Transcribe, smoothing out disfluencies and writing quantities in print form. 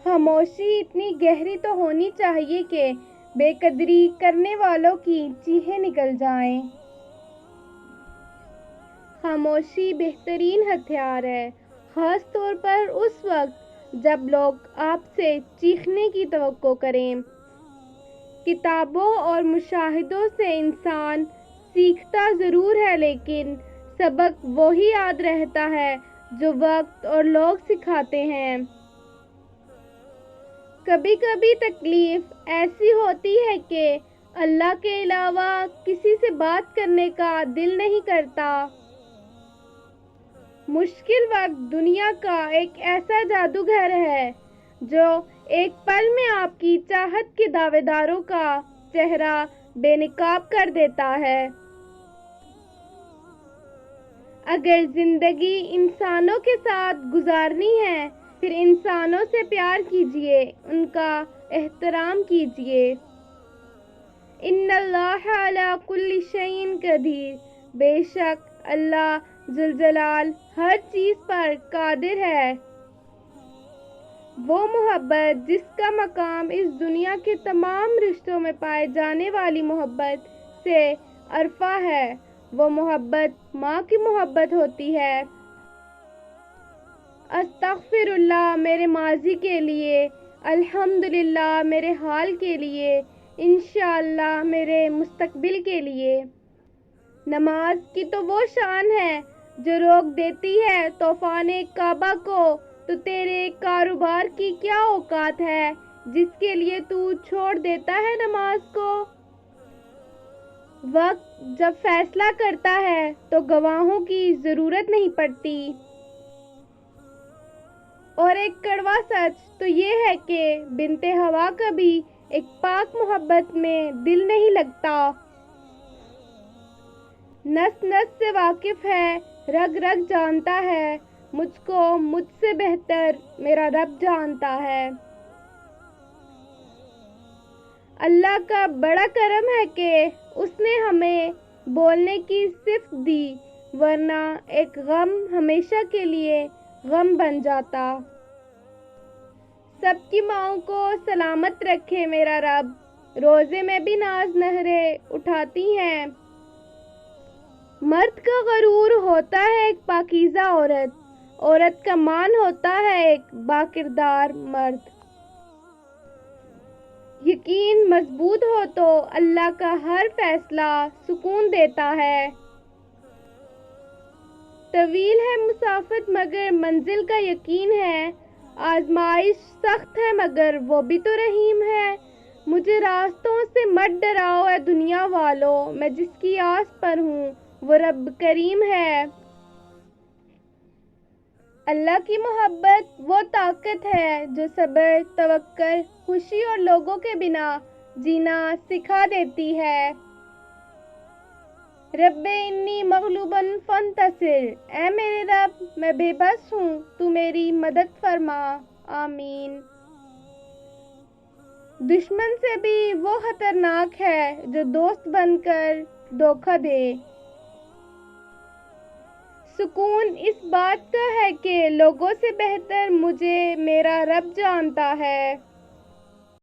خاموشی اتنی گہری تو ہونی چاہیے کہ بے قدری کرنے والوں کی چیخیں نکل جائیں۔ خاموشی بہترین ہتھیار ہے، خاص طور پر اس وقت جب لوگ آپ سے چیخنے کی توقع کریں۔ کتابوں اور مشاہدوں سے انسان سیکھتا ضرور ہے، لیکن سبق وہی یاد رہتا ہے جو وقت اور لوگ سکھاتے ہیں۔ کبھی کبھی تکلیف ایسی ہوتی ہے کہ اللہ کے علاوہ کسی سے بات کرنے کا دل نہیں کرتا۔ مشکل وقت دنیا کا ایک ایسا جادوگر ہے جو ایک پل میں آپ کی چاہت کے دعوے داروں کا چہرہ بے نقاب کر دیتا ہے۔ اگر زندگی انسانوں کے ساتھ گزارنی ہے، پھر انسانوں سے پیار کیجیے، ان کا احترام کیجیے۔ ان اللہ علی کل شیء قدیر، بے شک اللہ ذوالجلال ہر چیز پر قادر ہے۔ وہ محبت جس کا مقام اس دنیا کے تمام رشتوں میں پائے جانے والی محبت سے ارفع ہے، وہ محبت ماں کی محبت ہوتی ہے۔ استغفر اللہ میرے ماضی کے لیے، الحمدللہ میرے حال کے لیے، انشاءاللہ میرے مستقبل کے لیے۔ نماز کی تو وہ شان ہے جو روک دیتی ہے طوفان کعبہ کو، تو تیرے کاروبار کی کیا اوقات ہے جس کے لیے تو چھوڑ دیتا ہے نماز کو۔ وقت جب فیصلہ کرتا ہے تو گواہوں کی ضرورت نہیں پڑتی۔ اور ایک کڑوا سچ تو یہ ہے کہ بنت ہوا کا بھی ایک پاک محبت میں دل نہیں لگتا۔ نس نس سے واقف ہے، رگ رگ جانتا ہے، مجھ کو مجھ سے بہتر میرا رب جانتا ہے۔ اللہ کا بڑا کرم ہے کہ اس نے ہمیں بولنے کی صفت دی، ورنہ ایک غم ہمیشہ کے لیے غم بن جاتا۔ سب کی ماؤں کو سلامت رکھے میرا رب، روزے میں بھی ناز نخرے اٹھاتی ہیں۔ مرد کا غرور ہوتا ہے ایک پاکیزہ عورت، عورت کا مان ہوتا ہے ایک باکردار مرد۔ یقین مضبوط ہو تو اللہ کا ہر فیصلہ سکون دیتا ہے۔ طویل ہے مسافت مگر منزل کا یقین ہے، آزمائش سخت ہے مگر وہ بھی تو رحیم ہے۔ مجھے راستوں سے مت ڈراؤ اے دنیا والو، میں جس کی آس پر ہوں وہ رب کریم ہے۔ اللہ کی محبت وہ طاقت ہے جو صبر، توکل، خوشی اور لوگوں کے بنا جینا سکھا دیتی ہے۔ رب انی مغلوب فانتصر، اے میرے رب میں بے بس ہوں، تو میری مدد فرما، آمین۔ دشمن سے بھی وہ خطرناک ہے جو دوست بن کر دھوکہ دے۔ سکون اس بات کا ہے کہ لوگوں سے بہتر مجھے میرا رب جانتا ہے۔